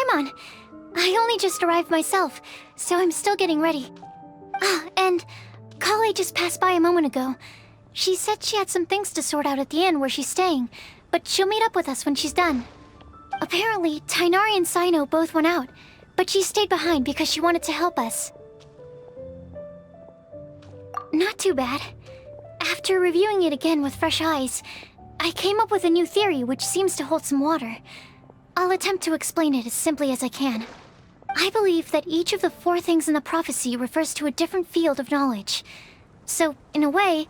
Paimon! I only just arrived myself, so I'm still getting ready. Ah, and Kale just passed by a moment ago. She said she had some things to sort out at the inn where she's staying, but she'll meet up with us when she's done. Apparently, Tighnari and Sino both went out, but she stayed behind because she wanted to help us. Not too bad. After reviewing it again with fresh eyes, I came up with a new theory which seems to hold some water. I'll attempt to explain it as simply as I can. I believe that each of the 4 things in the prophecy refers to a different field of knowledge. So, in a way,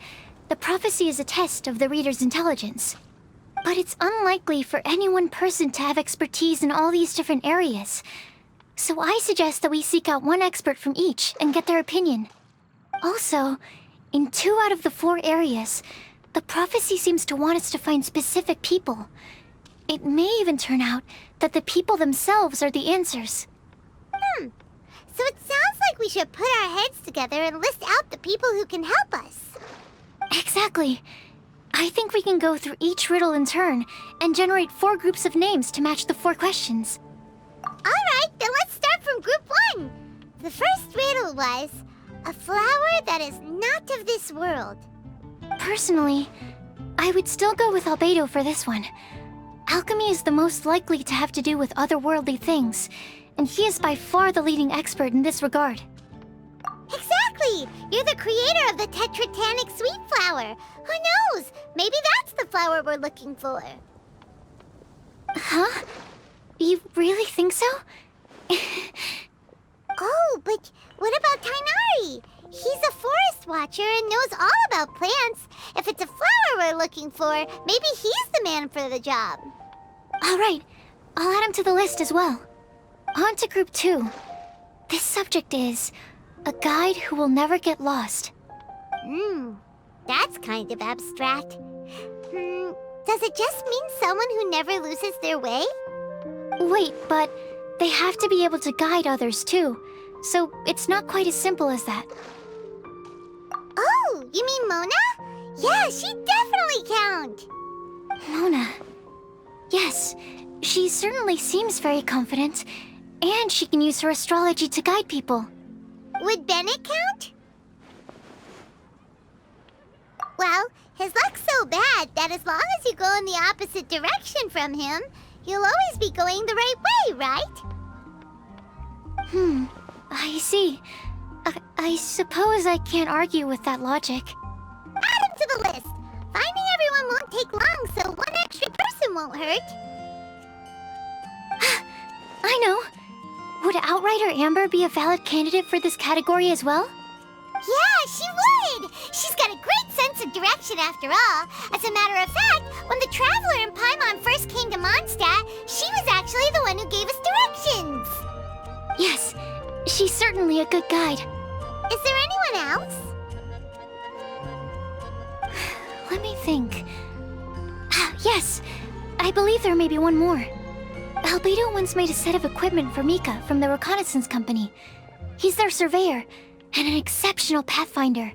the prophecy is a test of the reader's intelligence. But it's unlikely for any one person to have expertise in all these different areas. So I suggest that we seek out one expert from each and get their opinion. Also, in 2 out of the 4 areas, the prophecy seems to want us to find specific people. It may even turn out that the people themselves are the answers. So it sounds like we should put our heads together and list out the people who can help us. Exactly. I think we can go through each riddle in turn and generate 4 groups of names to match the 4 questions. Alright, then let's start from group 1. The first riddle was, a flower that is not of this world. Personally, I would still go with Albedo for this one. Alchemy is the most likely to have to do with otherworldly things, and he is by far the leading expert in this regard. Exactly! You're the creator of the tetratanic sweet flower. Who knows? Maybe that's the flower we're looking for. Huh? You really think so? Oh, but what about Tighnari? He's a forest watcher and knows all about plants. If it's a flower we're looking for, maybe he's the man for the job. Alright, I'll add him to the list as well. On to group 2. This subject is a guide who will never get lost. That's kind of abstract. Does it just mean someone who never loses their way? Wait, but they have to be able to guide others too, so it's not quite as simple as that. Oh, you mean Mona? Yeah, she definitely count. Mona. Yes, she certainly seems very confident, and she can use her astrology to guide people. Would Bennett count? Well, his luck's so bad that as long as you go in the opposite direction from him, you'll always be going the right way, right? I see. I suppose I can't argue with that logic. Add him to the list. Finding everyone won't take long, so one extra person won't hurt. I know. Would Outrider Amber be a valid candidate for this category as well? Yeah, she would! She's got a great sense of direction after all. As a matter of fact, when the Traveler and Paimon first came to Mondstadt, she was actually the one who gave us directions. Yes, she's certainly a good guide. Is there anyone else? Let me think. Yes, I believe there may be one more. Albedo once made a set of equipment for Mika from the reconnaissance company. He's their surveyor, and an exceptional pathfinder.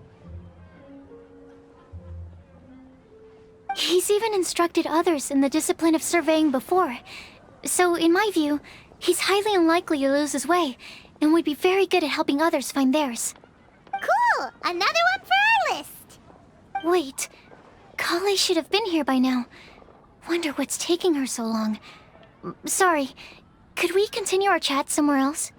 He's even instructed others in the discipline of surveying before. So, in my view, he's highly unlikely to lose his way, and would be very good at helping others find theirs. Cool! Another one for our list! Wait, Kale should have been here by now. Wonder what's taking her so long. Sorry, could we continue our chat somewhere else?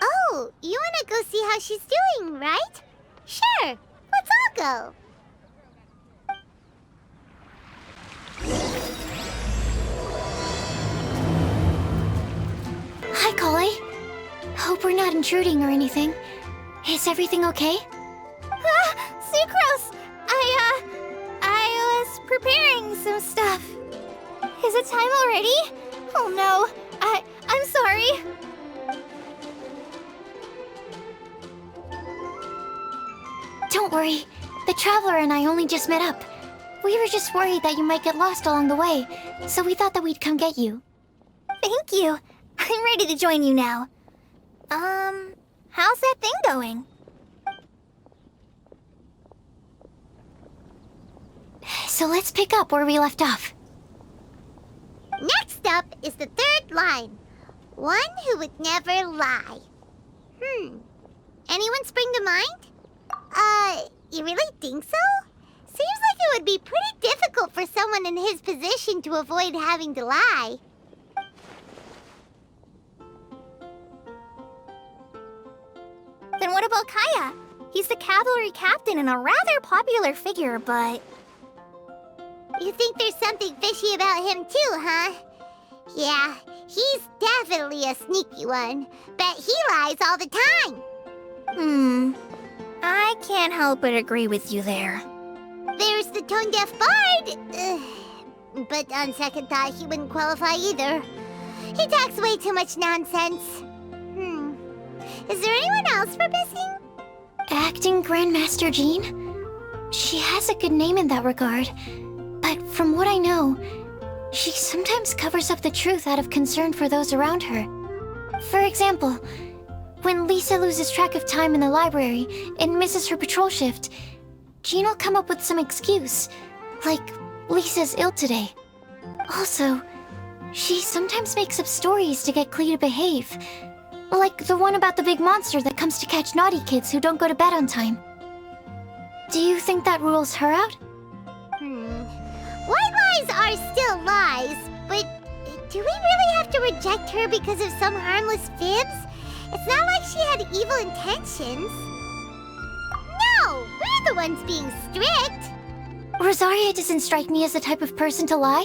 Oh, you wanna go see how she's doing, right? Sure, let's all go. Hi, Kale. Hope we're not intruding or anything. Is everything okay? Sucrose! I was preparing some stuff. Is it time already? Oh no, I'm sorry. Don't worry. The Traveler and I only just met up. We were just worried that you might get lost along the way, so we thought that we'd come get you. Thank you. I'm ready to join you now. How's that thing going? So let's pick up where we left off. Next up is the third line. One who would never lie. Anyone spring to mind? You really think so? Seems like it would be pretty difficult for someone in his position to avoid having to lie. Then what about Kaya? He's the cavalry captain and a rather popular figure, but... You think there's something fishy about him too, huh? Yeah, he's definitely a sneaky one. Bet he lies all the time. I can't help but agree with you there. There's the tone-deaf bard. Ugh. But on second thought, he wouldn't qualify either. He talks way too much nonsense. Is there anyone else we're missing? Acting Grandmaster Jean? She has a good name in that regard. But from what I know, she sometimes covers up the truth out of concern for those around her. For example, when Lisa loses track of time in the library and misses her patrol shift, Jean will come up with some excuse, like Lisa's ill today. Also, she sometimes makes up stories to get Klee to behave, like the one about the big monster that comes to catch naughty kids who don't go to bed on time. Do you think that rules her out? White lies are still lies, but do we really have to reject her because of some harmless fibs? It's not like she had evil intentions. No, we're the ones being strict. Rosaria doesn't strike me as the type of person to lie.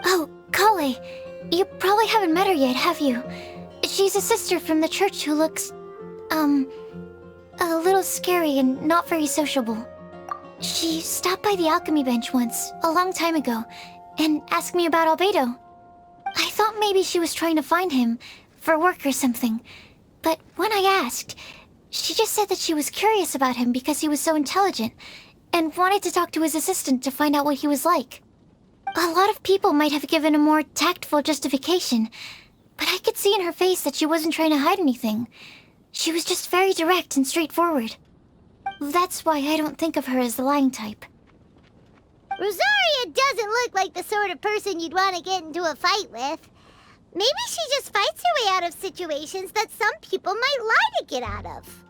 Oh, Kale, you probably haven't met her yet, have you? She's a sister from the church who looks, a little scary and not very sociable. She stopped by the alchemy bench once, a long time ago, and asked me about Albedo. I thought maybe she was trying to find him, for work or something. But when I asked, she just said that she was curious about him because he was so intelligent, and wanted to talk to his assistant to find out what he was like. A lot of people might have given a more tactful justification, but I could see in her face that she wasn't trying to hide anything. She was just very direct and straightforward. That's why I don't think of her as the lying type. Rosaria doesn't look like the sort of person you'd want to get into a fight with. Maybe she just fights her way out of situations that some people might lie to get out of.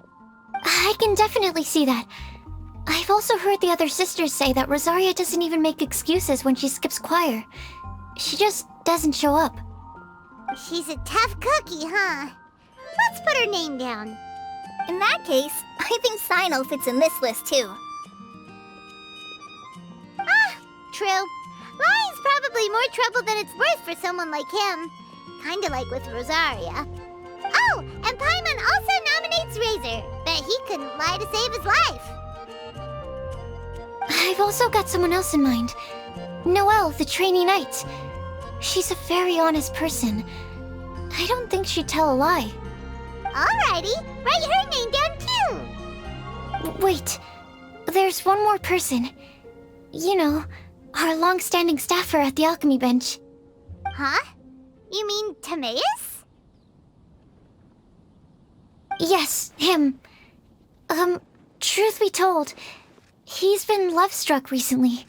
I can definitely see that. I've also heard the other sisters say that Rosaria doesn't even make excuses when she skips choir. She just doesn't show up. She's a tough cookie, huh? Let's put her name down. In that case, I think Sino fits in this list too. True. Lying's probably more trouble than it's worth for someone like him. Kinda like with Rosaria. Oh, and Paimon also nominates Razor. Bet he couldn't lie to save his life. I've also got someone else in mind. Noelle, the trainee knight. She's a very honest person. I don't think she'd tell a lie. Alrighty, write her name down too. Wait, there's one more person. You know, our long-standing staffer at the alchemy bench. Huh? You mean Timaeus? Yes, him. Truth be told, he's been love-struck recently.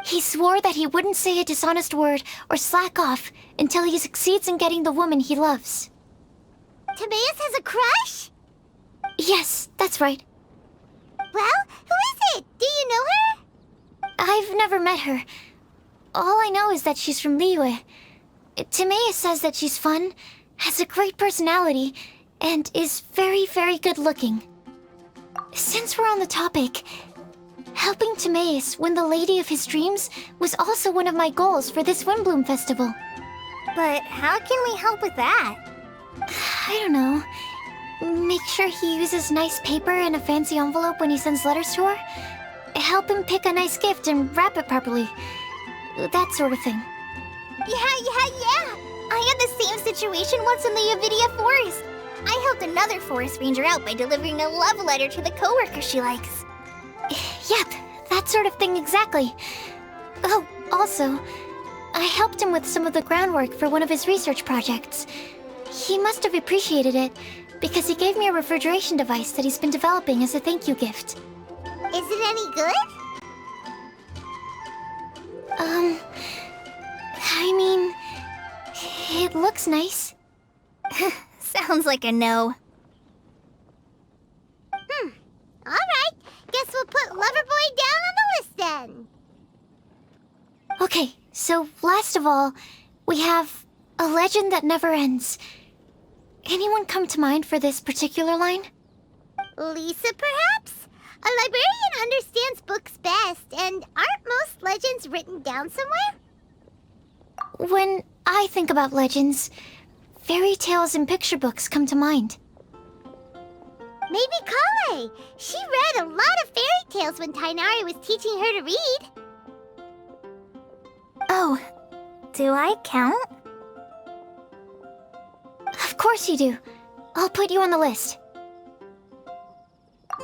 He swore that he wouldn't say a dishonest word or slack off until he succeeds in getting the woman he loves. Timaeus has a crush? Yes, that's right. Well, who is it? Do you know her? I've never met her. All I know is that she's from Liyue. Timaeus says that she's fun, has a great personality, and is very, very good looking. Since we're on the topic, helping Timaeus win the lady of his dreams was also one of my goals for this Windbloom Festival. But how can we help with that? I don't know. Make sure he uses nice paper and a fancy envelope when he sends letters to her. Help him pick a nice gift and wrap it properly. That sort of thing. Yeah. I had the same situation once in the Avidia Forest. I helped another forest ranger out by delivering a love letter to the coworker she likes. Yep, that sort of thing exactly. Oh, also, I helped him with some of the groundwork for one of his research projects. He must have appreciated it, because he gave me a refrigeration device that he's been developing as a thank you gift. Is it any good? I mean, it looks nice. Sounds like a no. Alright, guess we'll put Loverboy down on the list then. Okay, so last of all, we have a legend that never ends. Anyone come to mind for this particular line? Lisa, perhaps? A librarian understands books best, and aren't most legends written down somewhere? When I think about legends, fairy tales and picture books come to mind. Maybe Kale. She read a lot of fairy tales when Tainari was teaching her to read. Oh, do I count? Of course you do. I'll put you on the list.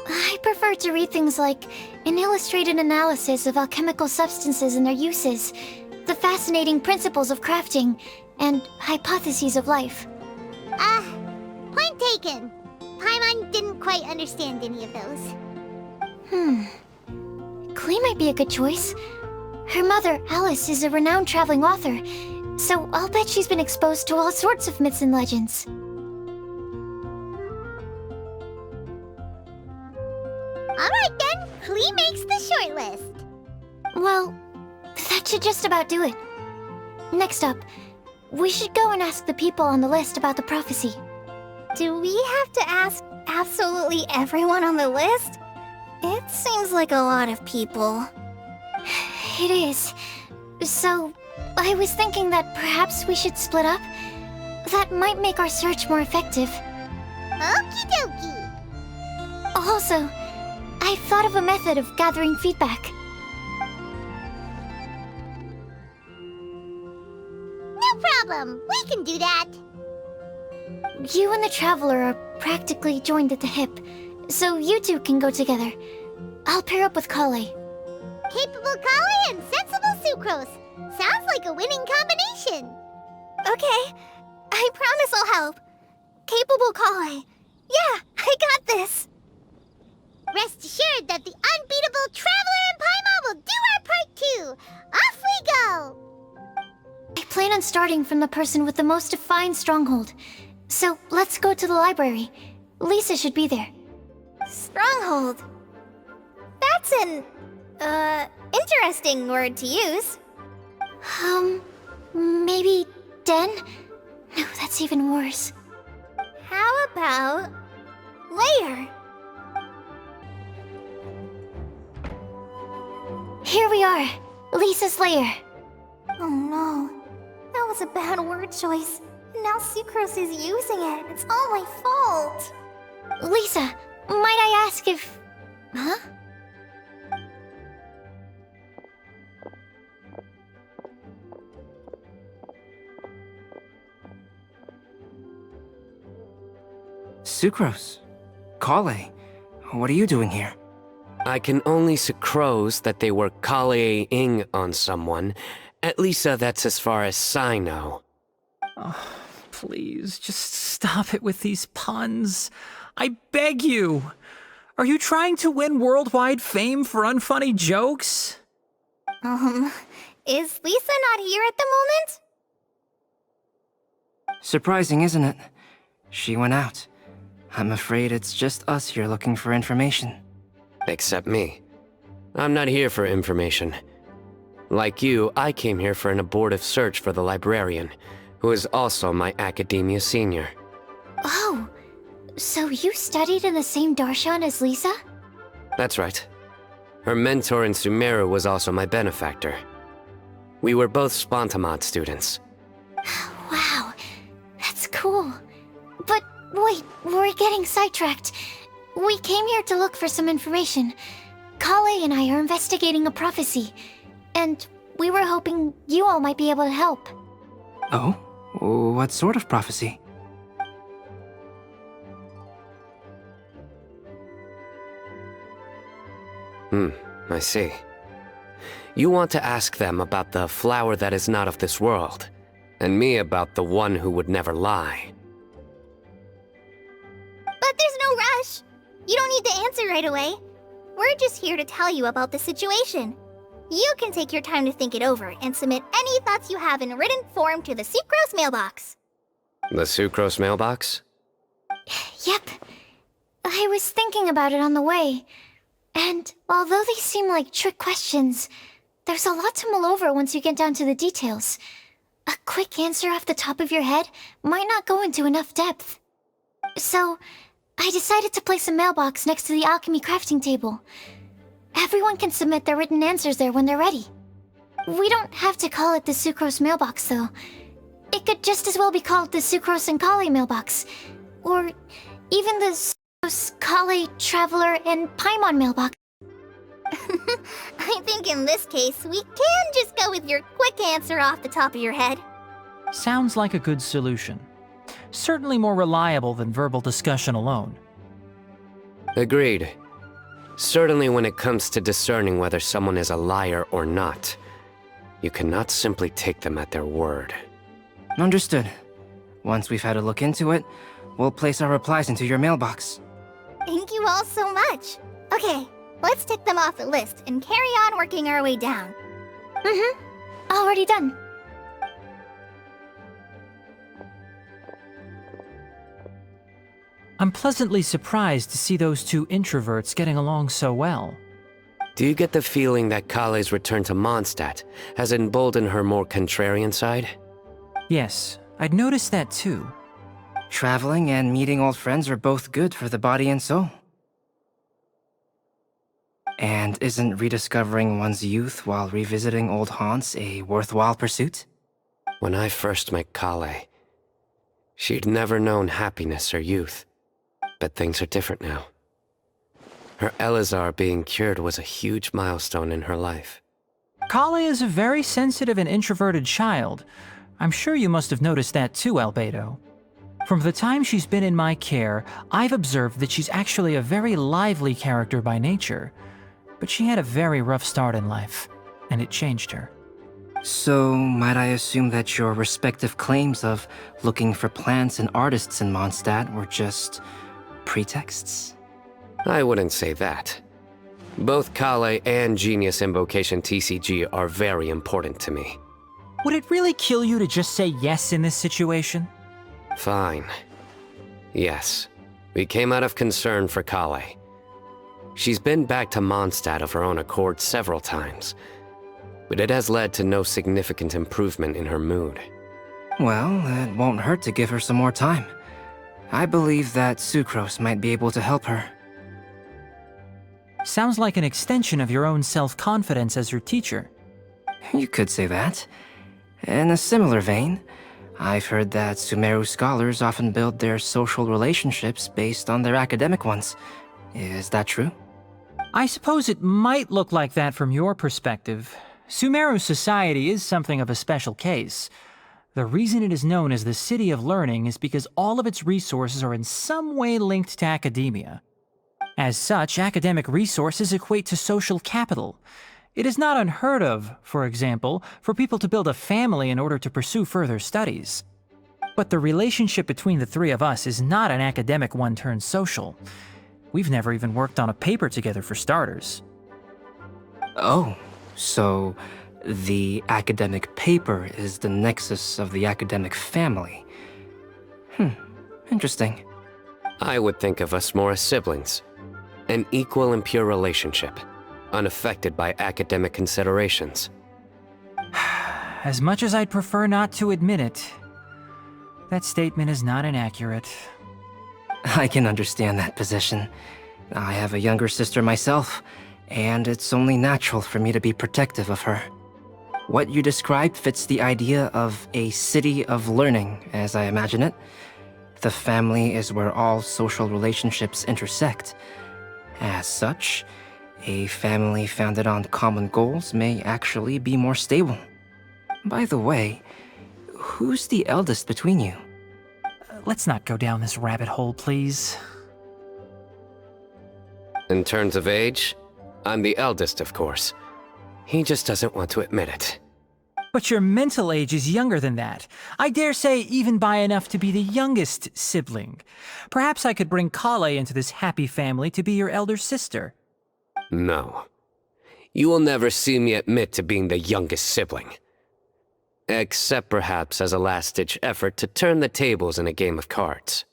I prefer to read things like an illustrated analysis of alchemical substances and their uses, the fascinating principles of crafting, and hypotheses of life. Point taken. Paimon didn't quite understand any of those. Klee might be a good choice. Her mother, Alice, is a renowned traveling author, so I'll bet she's been exposed to all sorts of myths and legends. Alright then, Klee makes the shortlist. Well, that should just about do it. Next up, we should go and ask the people on the list about the prophecy. Do we have to ask absolutely everyone on the list? It seems like a lot of people. It is. So, I was thinking that perhaps we should split up. That might make our search more effective. Okie dokie. Also, I've thought of a method of gathering feedback. No problem. We can do that. You and the Traveler are practically joined at the hip, so you two can go together. I'll pair up with Kale. Capable Kale and sensible Sucrose. Sounds like a winning combination. Okay, I promise I'll help. Capable Kale. Yeah, I got this. Rest assured that the unbeatable Traveler and Paimon will do our part too. Off we go. I plan on starting from the person with the most defined stronghold. So let's go to the library. Lisa should be there. Stronghold. That's an, interesting word to use. Maybe den? No, that's even worse. How about lair? Here we are, Lisa's lair. Oh no, that was a bad word choice. Now Sucrose is using it. It's all my fault. Lisa, might I ask if... Huh? Sucrose. Kale. What are you doing here? I can only sucrose that they were Kale-ing on someone. At least that's as far as I know. Oh, please, just stop it with these puns. I beg you. Are you trying to win worldwide fame for unfunny jokes? Is Lisa not here at the moment? Surprising, isn't it? She went out. I'm afraid it's just us here looking for information. Except me. I'm not here for information. Like you, I came here for an abortive search for the librarian, who is also my academia senior. Oh, so you studied in the same darshan as Lisa? That's right. Her mentor in Sumeru was also my benefactor. We were both Spontamod students. Wow, that's cool. But wait, we're getting sidetracked. We came here to look for some information. Kale and I are investigating a prophecy, and we were hoping you all might be able to help. Oh? What sort of prophecy? I see. You want to ask them about the flower that is not of this world, and me about the one who would never lie. But there's no rush. You don't need to answer right away. We're just here to tell you about the situation. You can take your time to think it over and submit any thoughts you have in written form to the Sucrose mailbox. The sucrose mailbox? Yep. I was thinking about it on the way. And although they seem like trick questions, there's a lot to mull over once you get down to the details. A quick answer off the top of your head might not go into enough depth. So, I decided to place a mailbox next to the alchemy crafting table. Everyone can submit their written answers there when they're ready. We don't have to call it the Sucrose mailbox, though. It could just as well be called the Sucrose and Kale mailbox. Or even the Sucrose, Kale, Traveler, and Paimon mailbox. I think in this case, we can just go with your quick answer off the top of your head. Sounds like a good solution. Certainly more reliable than verbal discussion alone. Agreed. Certainly when it comes to discerning whether someone is a liar or not, you cannot simply take them at their word. Understood. Once we've had a look into it, we'll place our replies into your mailbox. Thank you all so much. Okay, let's tick them off the list and carry on working our way down. Already done. I'm pleasantly surprised to see those two introverts getting along so well. Do you get the feeling that Kale's return to Mondstadt has emboldened her more contrarian side? Yes, I'd noticed that too. Traveling and meeting old friends are both good for the body and soul. And isn't rediscovering one's youth while revisiting old haunts a worthwhile pursuit? When I first met Kale, she'd never known happiness or youth. But things are different now. Her Elazar being cured was a huge milestone in her life. Kale is a very sensitive and introverted child. I'm sure you must have noticed that too, Albedo. From the time she's been in my care, I've observed that she's actually a very lively character by nature. But she had a very rough start in life, and it changed her. So, might I assume that your respective claims of looking for plants and artists in Mondstadt were just pretexts? I wouldn't say that. Both Kale and Genius Invocation TCG are very important to me. Would it really kill you to just say yes in this situation? Fine. Yes. We came out of concern for Kale. She's been back to Mondstadt of her own accord several times, but it has led to no significant improvement in her mood. Well, it won't hurt to give her some more time. I believe that Sucrose might be able to help her. Sounds like an extension of your own self-confidence as your teacher. You could say that. In a similar vein, I've heard that Sumeru scholars often build their social relationships based on their academic ones. Is that true? I suppose it might look like that from your perspective. Sumeru society is something of a special case. The reason it is known as the City of Learning is because all of its resources are in some way linked to academia. As such, academic resources equate to social capital. It is not unheard of, for example, for people to build a family in order to pursue further studies. But the relationship between the three of us is not an academic one turned social. We've never even worked on a paper together for starters. Oh, so the academic paper is the nexus of the academic family. Interesting. I would think of us more as siblings. An equal and pure relationship, unaffected by academic considerations. As much as I'd prefer not to admit it, that statement is not inaccurate. I can understand that position. I have a younger sister myself, and it's only natural for me to be protective of her. What you described fits the idea of a city of learning, as I imagine it. The family is where all social relationships intersect. As such, a family founded on common goals may actually be more stable. By the way, who's the eldest between you? Let's not go down this rabbit hole, please. In terms of age, I'm the eldest, of course. He just doesn't want to admit it. But your mental age is younger than that. I dare say even by enough to be the youngest sibling. Perhaps I could bring Kale into this happy family to be your elder sister. No. You will never see me admit to being the youngest sibling. Except perhaps as a last-ditch effort to turn the tables in a game of cards.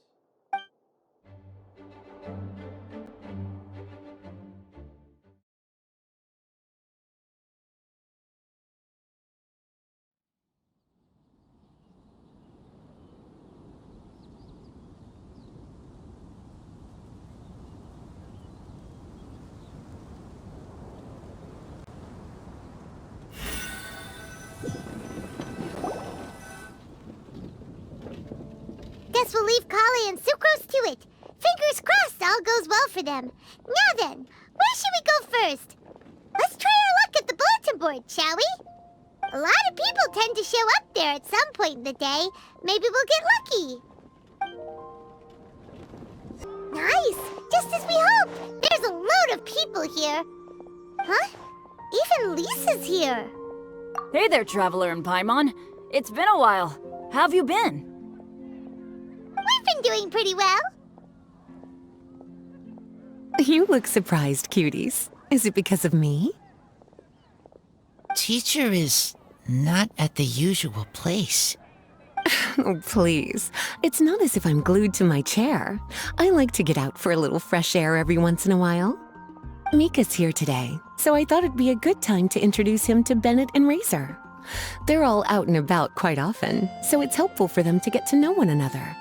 Guess we'll leave Kali and Sucrose to it. Fingers crossed all goes well for them. Now then, where should we go first? Let's try our luck at the bulletin board, shall we? A lot of people tend to show up there at some point in the day. Maybe we'll get lucky. Nice! Just as we hoped! There's a load of people here. Huh? Even Lisa's here. Hey there, Traveler in Paimon. It's been a while. How have you been? We've been doing pretty well. You look surprised, cuties. Is it because of me? Teacher is not at the usual place. Oh, please. It's not as if I'm glued to my chair. I like to get out for a little fresh air every once in a while. Mika's here today, so I thought it'd be a good time to introduce him to Bennett and Razor. They're all out and about quite often, so it's helpful for them to get to know one another.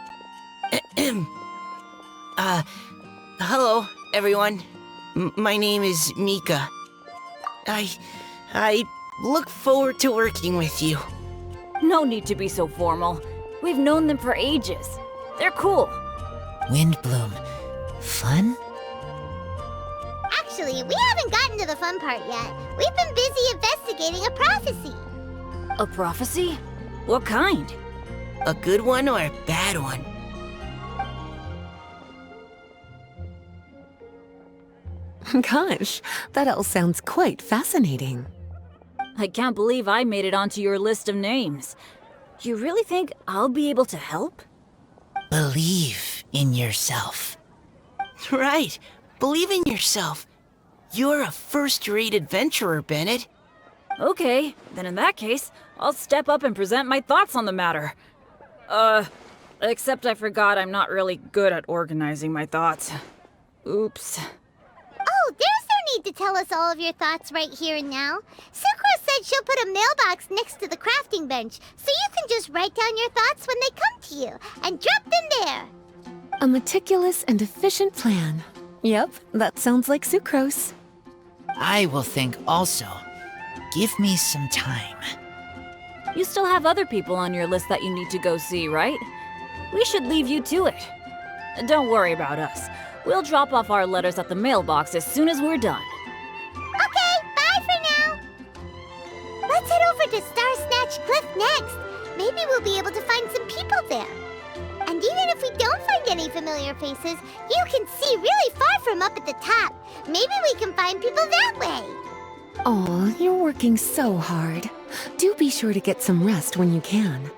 Hello, everyone. My name is Mika. I look forward to working with you. No need to be so formal. We've known them for ages. They're cool. Windbloom. Fun? Actually, we haven't gotten to the fun part yet. We've been busy investigating a prophecy. A prophecy? What kind? A good one or a bad one? Gosh, that all sounds quite fascinating. I can't believe I made it onto your list of names. You really think I'll be able to help? Believe in yourself. Right. Believe in yourself. You're a first-rate adventurer, Bennett. Okay, then in that case, I'll step up and present my thoughts on the matter. Except I forgot I'm not really good at organizing my thoughts. Oops. Oh, there's no need to tell us all of your thoughts right here and now. Sucrose said she'll put a mailbox next to the crafting bench, so you can just write down your thoughts when they come to you, and drop them there. A meticulous and efficient plan. Yep, that sounds like Sucrose. I will think also. Give me some time. You still have other people on your list that you need to go see, right? We should leave you to it. Don't worry about us. We'll drop off our letters at the mailbox as soon as we're done. Okay, bye for now. Let's head over to Star Snatch Cliff next. Maybe we'll be able to find some people there. And even if we don't find any familiar faces, you can see really far from up at the top. Maybe we can find people that way. Aw, you're working so hard. Do be sure to get some rest when you can.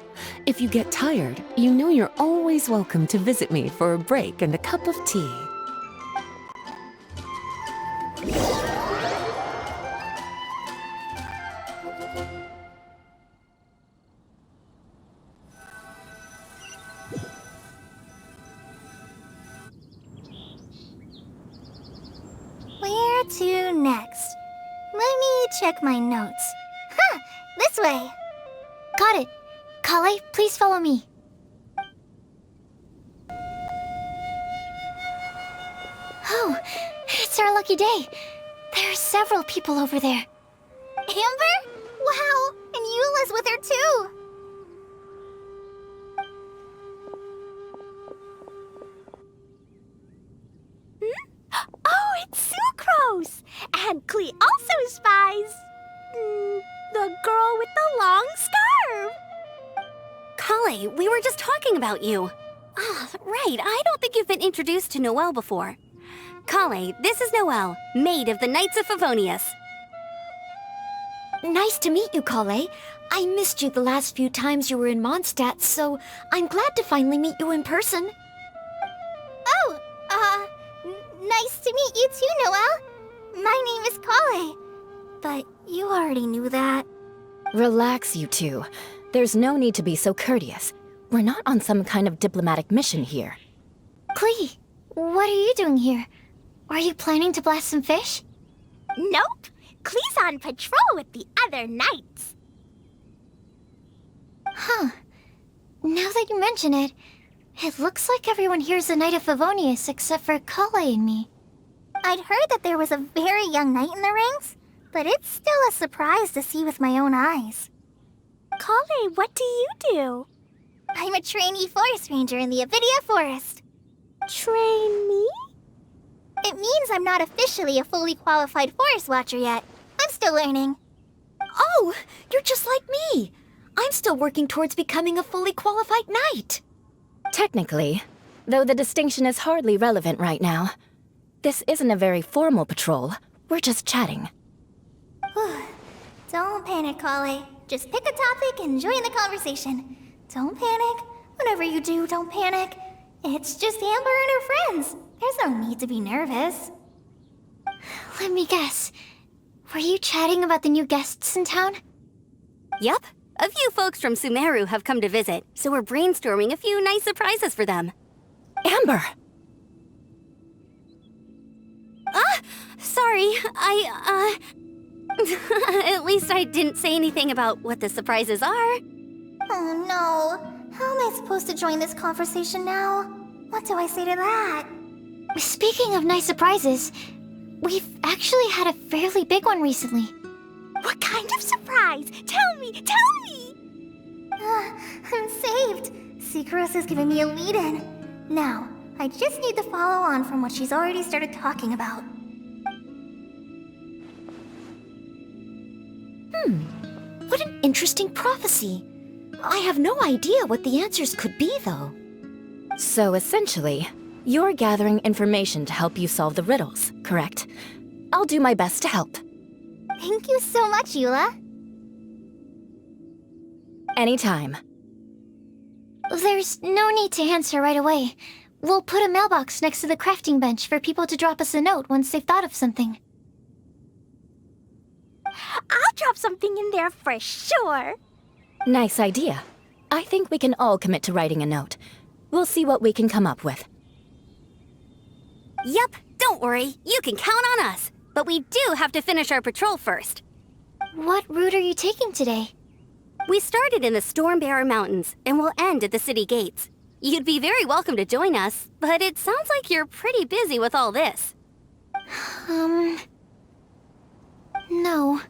If you get tired, you know you're always welcome to visit me for a break and a cup of tea. Where to next? Let me check my notes. Huh, this way. Got it. Kale, please follow me. Oh, it's our lucky day. There are several people over there. Amber? Wow, and Eula's with her too. Oh, it's Sucrose! And Klee also spies the girl with the long scarf. Kale, we were just talking about you. Ah, right, I don't think you've been introduced to Noelle before. Kale, this is Noelle, maid of the Knights of Favonius. Nice to meet you, Kale. I missed you the last few times you were in Mondstadt, so I'm glad to finally meet you in person. Oh, nice to meet you too, Noelle. My name is Kale. But you already knew that. Relax, you two. There's no need to be so courteous. We're not on some kind of diplomatic mission here. Klee, what are you doing here? Are you planning to blast some fish? Nope. Klee's on patrol with the other knights. Huh. Now that you mention it, it looks like everyone here's a Knight of Favonius except for Kale and me. I'd heard that there was a very young knight in the ranks, but it's still a surprise to see with my own eyes. Kale, what do you do? I'm a trainee forest ranger in the Avidia Forest. Trainee? It means I'm not officially a fully qualified forest watcher yet. I'm still learning. Oh, you're just like me. I'm still working towards becoming a fully qualified knight. Technically, though the distinction is hardly relevant right now. This isn't a very formal patrol. We're just chatting. Don't panic, Kale. Just pick a topic and join the conversation. Don't panic. Whatever you do, don't panic. It's just Amber and her friends. There's no need to be nervous. Let me guess. Were you chatting about the new guests in town? Yup. A few folks from Sumeru have come to visit, so we're brainstorming a few nice surprises for them. Amber! Sorry, At least I didn't say anything about what the surprises are. Oh no. How am I supposed to join this conversation now? What do I say to that? Speaking of nice surprises, we've actually had a fairly big one recently. What kind of surprise? Tell me! Tell me! I'm saved. Secros has given me a lead-in. Now, I just need to follow on from what she's already started talking about. What an interesting prophecy. I have no idea what the answers could be, though. So essentially, you're gathering information to help you solve the riddles, correct? I'll do my best to help. Thank you so much, Eula. Anytime. There's no need to answer right away. We'll put a mailbox next to the crafting bench for people to drop us a note once they've thought of something. I'll drop something in there for sure. Nice idea. I think we can all commit to writing a note. We'll see what we can come up with. Yup, don't worry. You can count on us. But we do have to finish our patrol first. What route are you taking today? We started in the Stormbearer Mountains, and we'll end at the city gates. You'd be very welcome to join us, but it sounds like you're pretty busy with all this. No.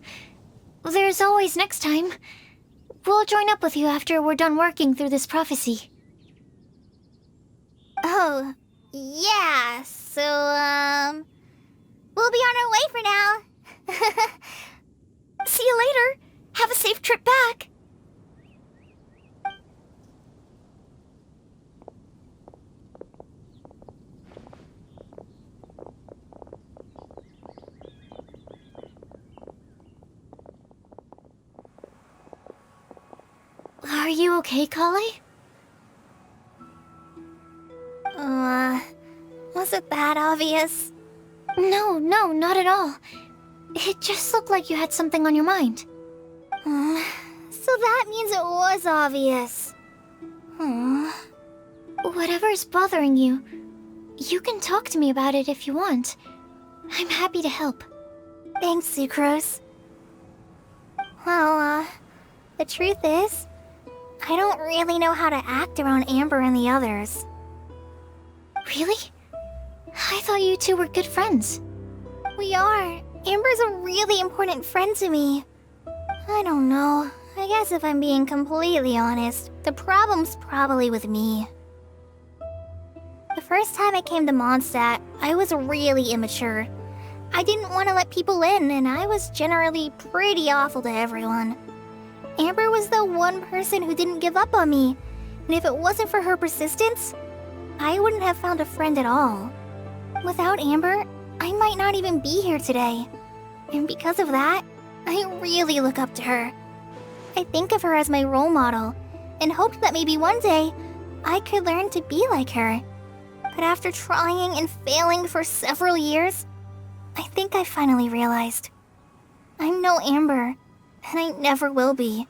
There's always next time. We'll join up with you after we're done working through this prophecy. Oh, yeah, so, we'll be on our way for now. See you later. Have a safe trip back. Are you okay, Kale? Was it that obvious? No, not at all. It just looked like you had something on your mind. So that means it was obvious. Whatever's bothering you, you can talk to me about it if you want. I'm happy to help. Thanks, Sucrose. Well, the truth is, I don't really know how to act around Amber and the others. Really? I thought you two were good friends. We are. Amber's a really important friend to me. I don't know. I guess if I'm being completely honest, the problem's probably with me. The first time I came to Mondstadt, I was really immature. I didn't want to let people in, and I was generally pretty awful to everyone. Amber was the one person who didn't give up on me, and if it wasn't for her persistence, I wouldn't have found a friend at all. Without Amber, I might not even be here today. And because of that, I really look up to her. I think of her as my role model, and hoped that maybe one day, I could learn to be like her. But after trying and failing for several years, I think I finally realized. I'm no Amber, and I never will be.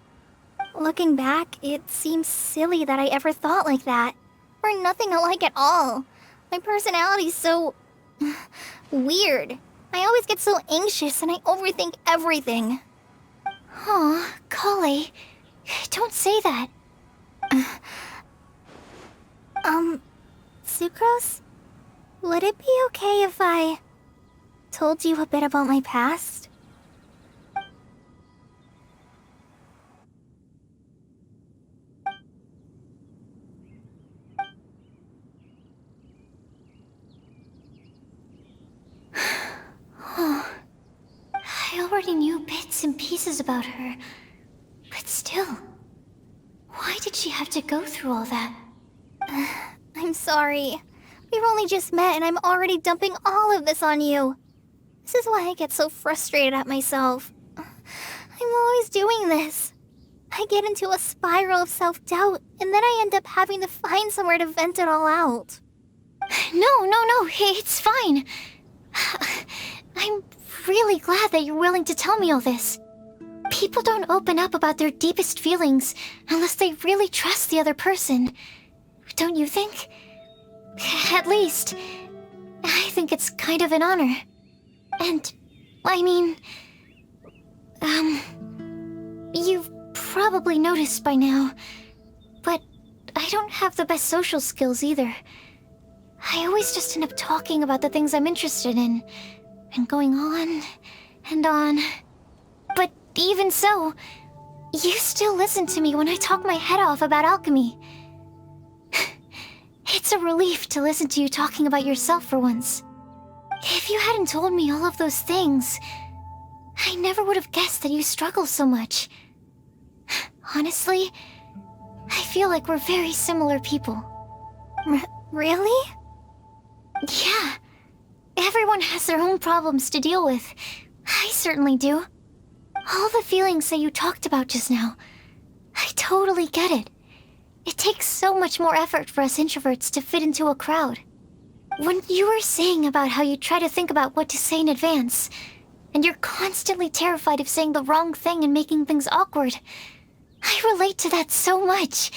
Looking back, it seems silly that I ever thought like that. We're nothing alike at all. My personality's so... weird. I always get so anxious and I overthink everything. Aw, Kale, don't say that. Sucrose? Would it be okay if I told you a bit about my past? I already knew bits and pieces about her, but still, why did she have to go through all that? I'm sorry. We've only just met and I'm already dumping all of this on you. This is why I get so frustrated at myself. I'm always doing this. I get into a spiral of self-doubt and then I end up having to find somewhere to vent it all out. No, it's fine. I'm really glad that you're willing to tell me all this. People don't open up about their deepest feelings unless they really trust the other person. Don't you think? At least, I think it's kind of an honor. And, I mean... you've probably noticed by now, but I don't have the best social skills either. I always just end up talking about the things I'm interested in, and going on and on. But even so, you still listen to me when I talk my head off about alchemy. It's a relief to listen to you talking about yourself for once. If you hadn't told me all of those things, I never would have guessed that you struggle so much. Honestly, I feel like we're very similar people. Really? Yeah. Everyone has their own problems to deal with. I certainly do. All the feelings that you talked about just now, I totally get it. It takes so much more effort for us introverts to fit into a crowd. When you were saying about how you try to think about what to say in advance, and you're constantly terrified of saying the wrong thing and making things awkward, I relate to that so much.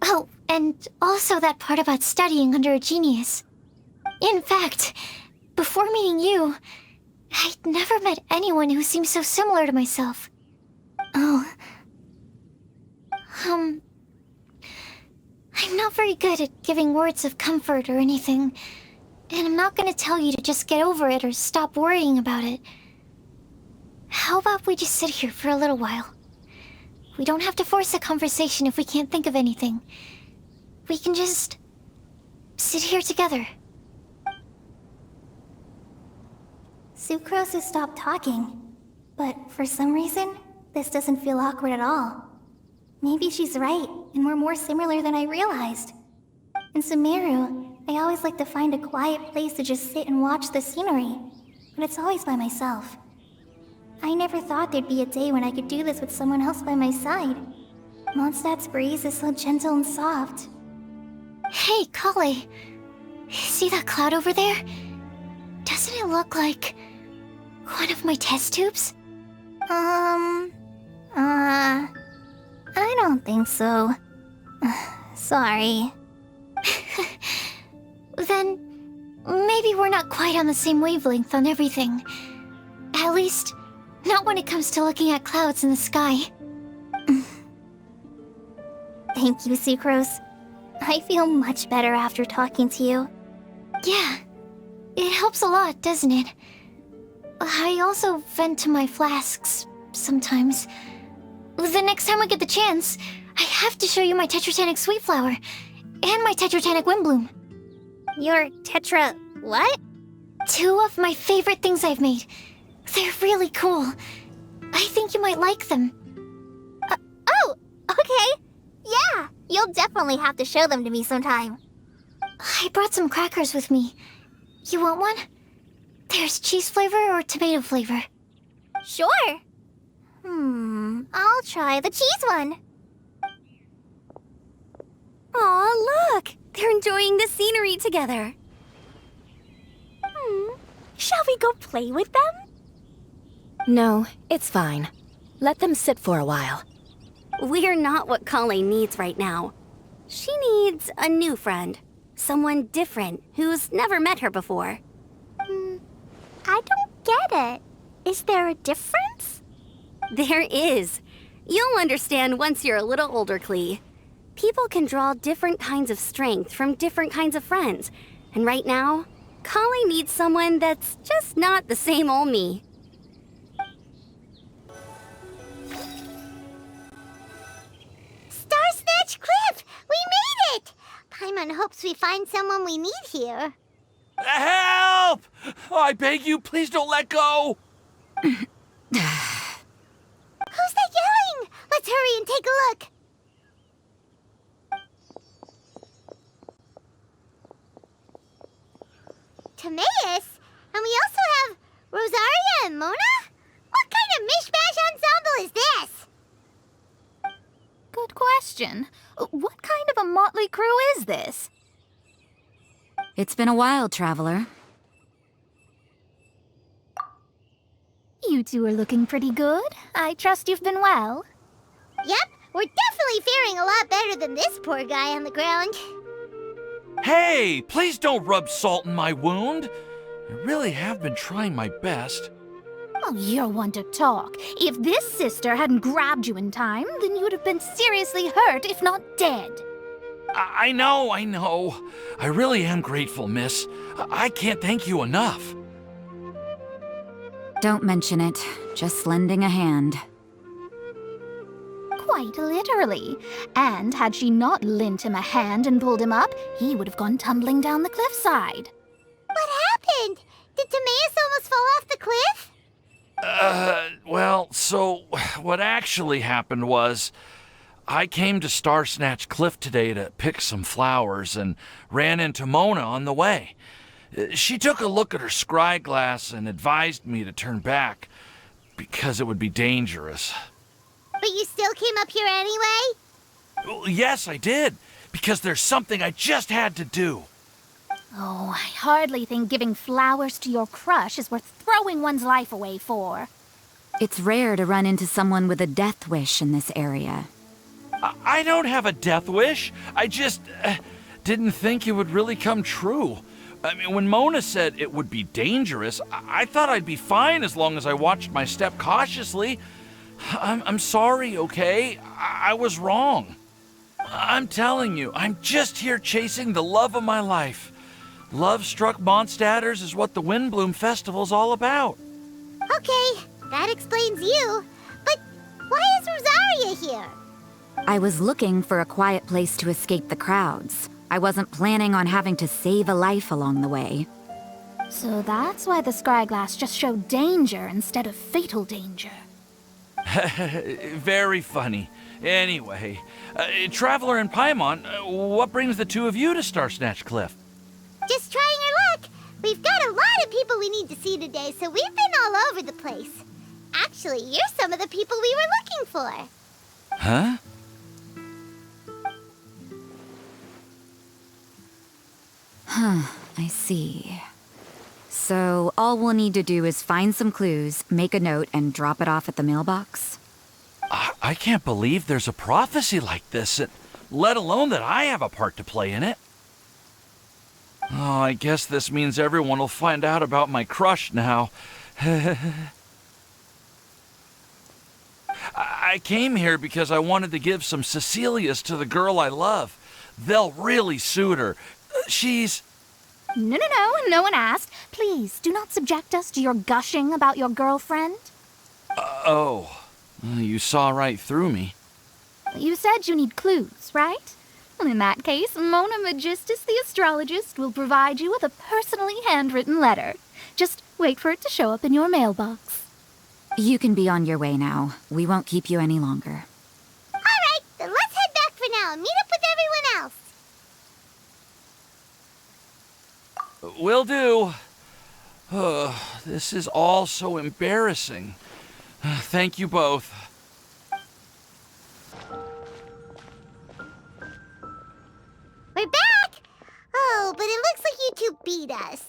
Oh, and also that part about studying under a genius. In fact, before meeting you, I'd never met anyone who seemed so similar to myself. Oh. I'm not very good at giving words of comfort or anything, and I'm not gonna tell you to just get over it or stop worrying about it. How about we just sit here for a little while? We don't have to force a conversation if we can't think of anything. We can just sit here together. Sucrose has stopped talking, but for some reason, this doesn't feel awkward at all. Maybe she's right, and we're more similar than I realized. In Sumeru, I always like to find a quiet place to just sit and watch the scenery, but it's always by myself. I never thought there'd be a day when I could do this with someone else by my side. Mondstadt's breeze is so gentle and soft. Hey, Kale. See that cloud over there? Doesn't it look like one of my test tubes? I don't think so. Sorry. Then, maybe we're not quite on the same wavelength on everything. At least, not when it comes to looking at clouds in the sky. Thank you, Sucrose. I feel much better after talking to you. Yeah, it helps a lot, doesn't it? I also vent to my flasks sometimes. The next time I get the chance, I have to show you my Tetratanic Sweet Flower and my Tetratanic Windbloom. Your Tetra... what? 2 of my favorite things I've made. They're really cool. I think you might like them. Oh, okay. Yeah, you'll definitely have to show them to me sometime. I brought some crackers with me. You want one? There's cheese flavor or tomato flavor. Sure. I'll try the cheese one. Aw, look! They're enjoying the scenery together. Shall we go play with them? No, it's fine. Let them sit for a while. We're not what Kale needs right now. She needs a new friend. Someone different who's never met her before. I don't get it. Is there a difference? There is. You'll understand once you're a little older, Klee. People can draw different kinds of strength from different kinds of friends. And right now, Kale needs someone that's just not the same old me. Star Snatch Cliff! We made it! Paimon hopes we find someone we need here. Help! Oh, I beg you, please don't let go! Who's that yelling? Let's hurry and take a look. Timaeus? And we also have Rosaria and Mona? What kind of mishmash ensemble is this? Good question. What kind of a motley crew is this? It's been a while, Traveler. You two are looking pretty good. I trust you've been well. Yep, we're definitely faring a lot better than this poor guy on the ground. Hey, please don't rub salt in my wound. I really have been trying my best. Oh, you're one to talk. If this sister hadn't grabbed you in time, then you would have been seriously hurt, if not dead. I know. I really am grateful, miss. I can't thank you enough. Don't mention it. Just lending a hand. Quite literally. And had she not lent him a hand and pulled him up, he would have gone tumbling down the cliffside. What happened? Did Timaeus almost fall off the cliff? Well, so what actually happened was I came to Star Snatch Cliff today to pick some flowers and ran into Mona on the way. She took a look at her scry glass and advised me to turn back because it would be dangerous. But you still came up here anyway? Well, yes, I did, because there's something I just had to do. Oh, I hardly think giving flowers to your crush is worth throwing one's life away for. It's rare to run into someone with a death wish in this area. I don't have a death wish. I just didn't think it would really come true. I mean, when Mona said it would be dangerous, I thought I'd be fine as long as I watched my step cautiously. I'm sorry, okay? I was wrong. I'm telling you, I'm just here chasing the love of my life. Love-struck Mondstadters is what the Windbloom Festival's all about. Okay, that explains you. But why is Rosaria here? I was looking for a quiet place to escape the crowds. I wasn't planning on having to save a life along the way. So that's why the scryglass just showed danger instead of fatal danger. Very funny. Anyway, Traveler and Paimon, what brings the two of you to Star Snatch Cliff? Just trying our luck. We've got a lot of people we need to see today, so we've been all over the place. Actually, you're some of the people we were looking for. Huh? I see. So all we'll need to do is find some clues, make a note, and drop it off at the mailbox? I can't believe there's a prophecy like this, let alone that I have a part to play in it. Oh, I guess this means everyone will find out about my crush now. I came here because I wanted to give some Cecilias to the girl I love. They'll really suit her. She's... No one asked. Please, do not subject us to your gushing about your girlfriend. Oh, you saw right through me. You said you need clues, right? Well, in that case, Mona Magistus the astrologist will provide you with a personally handwritten letter. Just wait for it to show up in your mailbox. You can be on your way now. We won't keep you any longer. All right, then let's head back for now and meet up with everyone else. Will do. This is all so embarrassing. Thank you both. We're back! Oh, but it looks like you two beat us.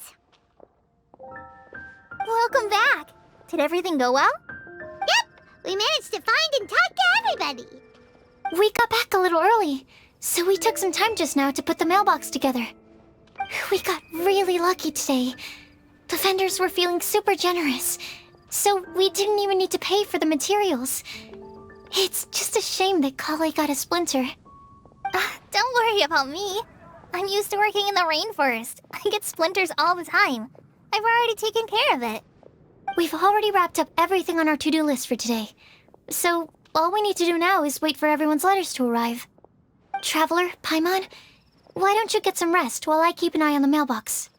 Welcome back. Did everything go well? Yep, we managed to find and talk to everybody. We got back a little early, so we took some time just now to put the mailbox together. We got really lucky today. The vendors were feeling super generous, so we didn't even need to pay for the materials. It's just a shame that Kale got a splinter. Don't worry about me. I'm used to working in the rainforest. I get splinters all the time. I've already taken care of it. We've already wrapped up everything on our to-do list for today. So, all we need to do now is wait for everyone's letters to arrive. Traveler, Paimon, why don't you get some rest while I keep an eye on the mailbox?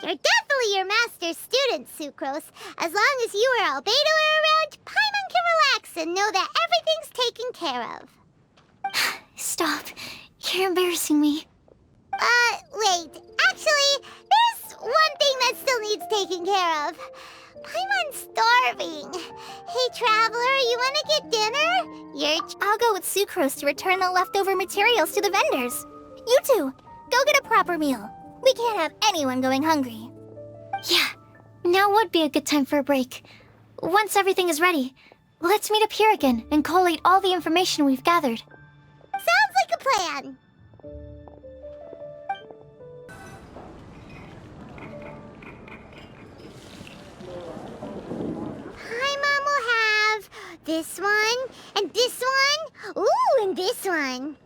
You're definitely your master's student, Sucrose. As long as you or Albedo are around, Paimon can relax and know that everything's taken care of. Stop. You're embarrassing me. Wait. Actually, there's one thing that still needs taking care of. Paimon's starving. Hey, Traveler, you wanna get dinner? I'll go with Sucrose to return the leftover materials to the vendors. You two, go get a proper meal. We can't have anyone going hungry. Yeah, now would be a good time for a break. Once everything is ready, let's meet up here again and collate all the information we've gathered. Sounds like a plan. Paimon will have this one, and this one, ooh, and this one.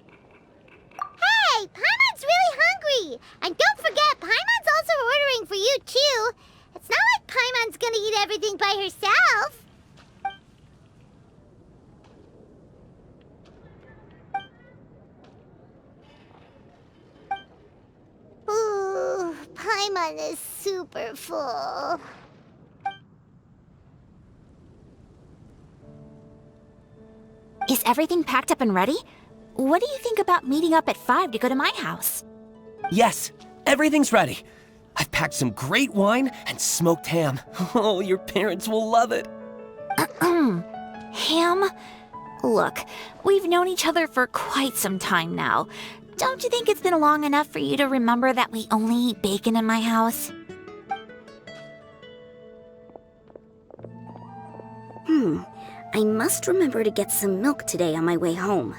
Hey, Paimon's really hungry! And don't forget, Paimon's also ordering for you, too. It's not like Paimon's gonna eat everything by herself. Ooh, Paimon is super full. Is everything packed up and ready? What do you think about meeting up at 5 to go to my house? Yes, everything's ready. I've packed some great wine and smoked ham. Oh, your parents will love it. Ham? Look, we've known each other for quite some time now. Don't you think it's been long enough for you to remember that we only eat bacon in my house? I must remember to get some milk today on my way home.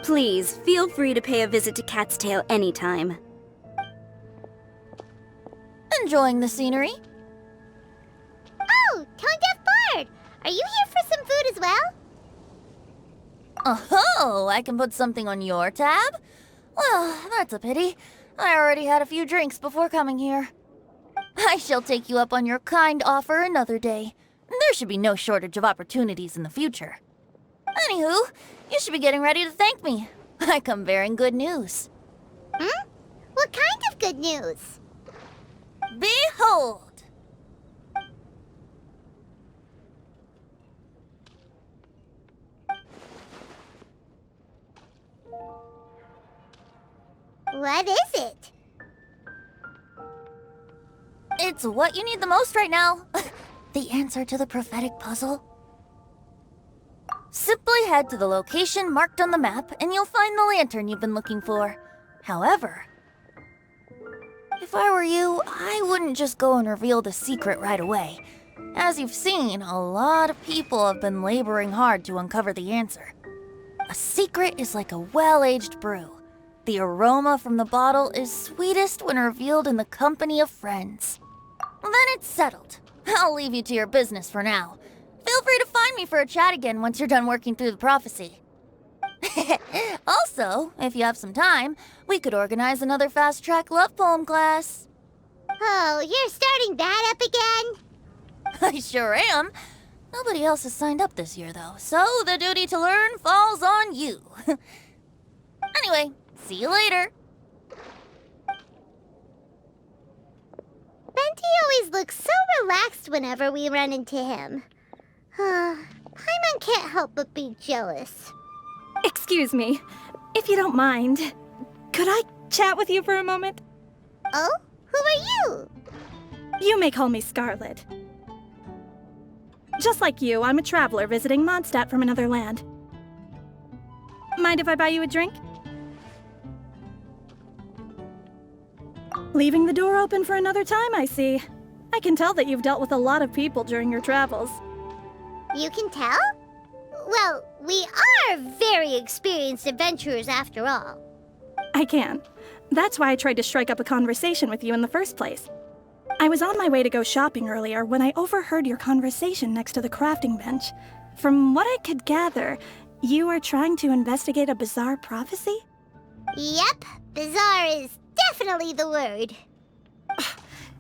Please, feel free to pay a visit to Cat's Tail anytime. Enjoying the scenery? Oh, Tone-Deaf Bard! Are you here for some food as well? Oh, I can put something on your tab? Well, that's a pity. I already had a few drinks before coming here. I shall take you up on your kind offer another day. There should be no shortage of opportunities in the future. Anywho, you should be getting ready to thank me. I come bearing good news. What kind of good news? Behold! What is it? It's what you need the most right now. The answer to the prophetic puzzle. Simply head to the location marked on the map and you'll find the lantern you've been looking for. However, if I were you, I wouldn't just go and reveal the secret right away. As you've seen, a lot of people have been laboring hard to uncover the answer. A secret is like a well-aged brew. The aroma from the bottle is sweetest when revealed in the company of friends. Then it's settled. I'll leave you to your business for now. Feel free to find me for a chat again once you're done working through the prophecy. Also, if you have some time, we could organize another fast-track love poem class. Oh, you're starting that up again? I sure am. Nobody else has signed up this year, though, so the duty to learn falls on you. Anyway, see you later. Benti always looks so relaxed whenever we run into him. Paimon can't help but be jealous. Excuse me, if you don't mind, could I chat with you for a moment? Oh? Who are you? You may call me Scarlet. Just like you, I'm a traveler visiting Mondstadt from another land. Mind if I buy you a drink? Leaving the door open for another time, I see. I can tell that you've dealt with a lot of people during your travels. You can tell? Well, We are very experienced adventurers after all. I can. That's why I tried to strike up a conversation with you in the first place. I was on my way to go shopping earlier when I overheard your conversation next to the crafting bench. From what I could gather, you are trying to investigate a bizarre prophecy? Yep, bizarre is definitely the word.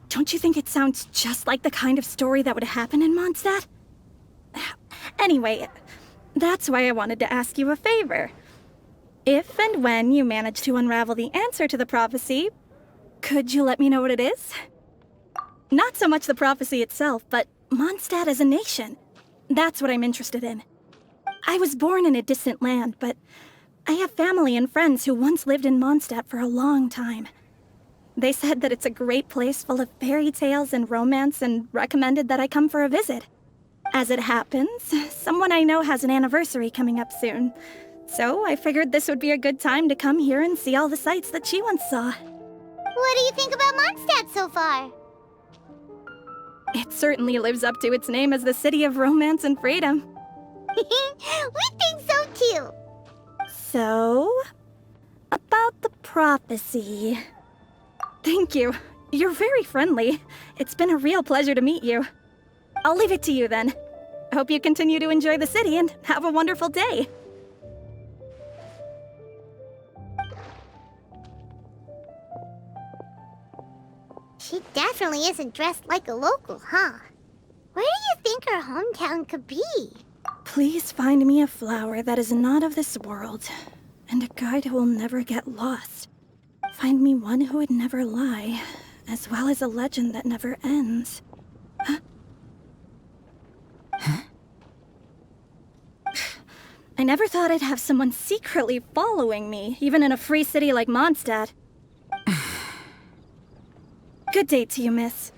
Don't you think it sounds just like the kind of story that would happen in Mondstadt? Anyway, that's why I wanted to ask you a favor. If and when you manage to unravel the answer to the prophecy, could you let me know what it is? Not so much the prophecy itself, but Mondstadt as a nation. That's what I'm interested in. I was born in a distant land, but I have family and friends who once lived in Mondstadt for a long time. They said that it's a great place full of fairy tales and romance and recommended that I come for a visit. As it happens, someone I know has an anniversary coming up soon. So I figured this would be a good time to come here and see all the sights that she once saw. What do you think about Mondstadt so far? It certainly lives up to its name as the city of romance and freedom. We think so too. So, about the prophecy. Thank you. You're very friendly. It's been a real pleasure to meet you. I'll leave it to you then. Hope you continue to enjoy the city and have a wonderful day. She definitely isn't dressed like a local, huh? Where do you think her hometown could be? Please find me a flower that is not of this world, and a guide who will never get lost. Find me one who would never lie, as well as a legend that never ends. Huh? I never thought I'd have someone secretly following me, even in a free city like Mondstadt. Good day to you, miss.